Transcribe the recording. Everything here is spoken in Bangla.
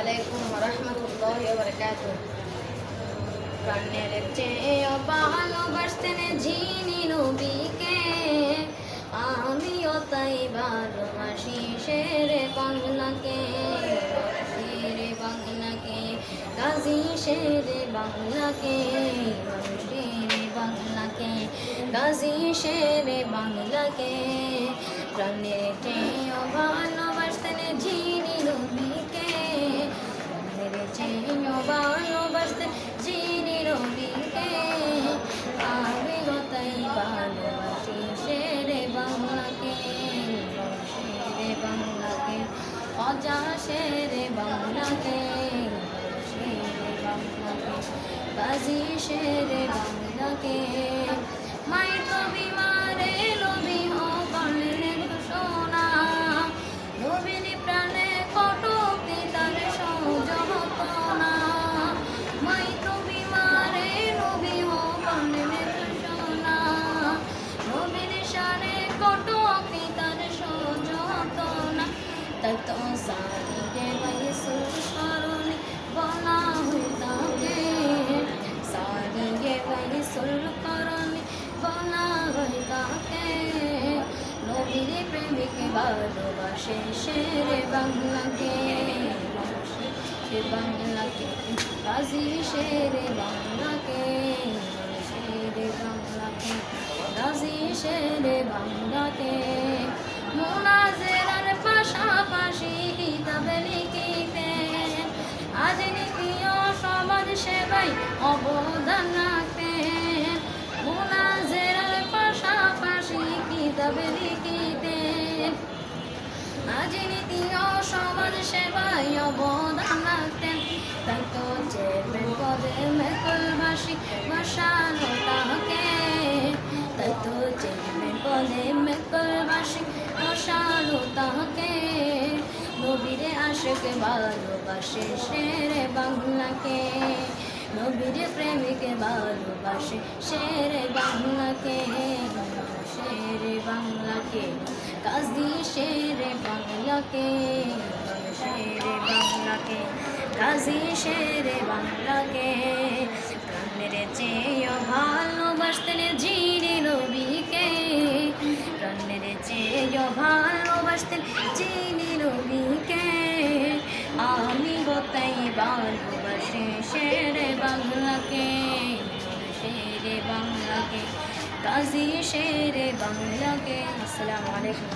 আলাইকুম ওয়া রাহমাতুল্লাহি ওয়া বারাকাতুহু। প্রাণের চেয়ে ভালোবাসতেন যিনি নবীকে, আমিও তাই ভালোবাসি শেরে বাংলাকে, শেরে বাংলাকে, গাজী শেরে বাংলাকে, শেরে বাংলাকে, গাজী শেরে বাংলাকে। প্রাণের চেয়ে ভালোবাসতেন যিনি নবীকে, প্রাণের চেয়ে ভালোবাসতেন যিনি নবীকে, আমিও তাই ভালোবাসি শেরে বাংলাকে, শেরে বাংলাকে, অজা শেরে বাংলাকে, শেরে বাংলাকে, গাজী শেরে বাংলাকে। মায়ের তো বিমারে নবী করলেন ঘোষণা, নবীর প্রাণে কটুক্তি তার সহ্য হতো না। মাই তো বিমারে নবী করলেন ঘোষণা, নবীর শানে কটুক্তি তার সহ্য হতো না। তাই তো সারিকে বাইসুল করণে বলা হয় তাকে, সারিকে বাইসুল করণে বলা হয় তাকে। নবীর প্রেমিকে ভালোবাসে শেরে বাংলাকে, শেরে বাংলাকে, গাজী শেরে বাংলাকে, শেরে বাংলাকে, গাজী শেরে বাংলাকে। মুনাজেরার পাশাপাশি কিতাব লিখিতেন, রাজনীতি ও সমাজ সেবায় অবদান রাখতেন। মুনাজেরার পাশাপাশি কিতাব লিখিতেন, রাজনীতি ও সমাজ সেবায় অবদান রাখতেন। তাই তো চেয়ারম্যান পদে মেকলবাসী বসানো তাকে, তাই তো চেয়ারম্যান পদে মেকলবাসী বসানো তাকে। নবীরে আশেকে ভালোবাসে শেরে বাংলাকে, নবীর প্রেমিকে ভালোবাসে শেরে বাংলাকে, শেরে বাংলাকে, গাজী শেরে বাংলাকে, শেরে বাংলাকে, গাজী শেরে বাংলাকে। প্রাণের চেয়ে ভালোবাসতেন যিনি নবীকে, প্রাণের চেয়ে ভালোবাসতেন যিনি নবীকে, আমি তাই ভালোবাসি শেরে বাংলাকে, শেরে বাংলাকে, গাজী শেরে বাংলাকে। আসসালামু আলাইকুম।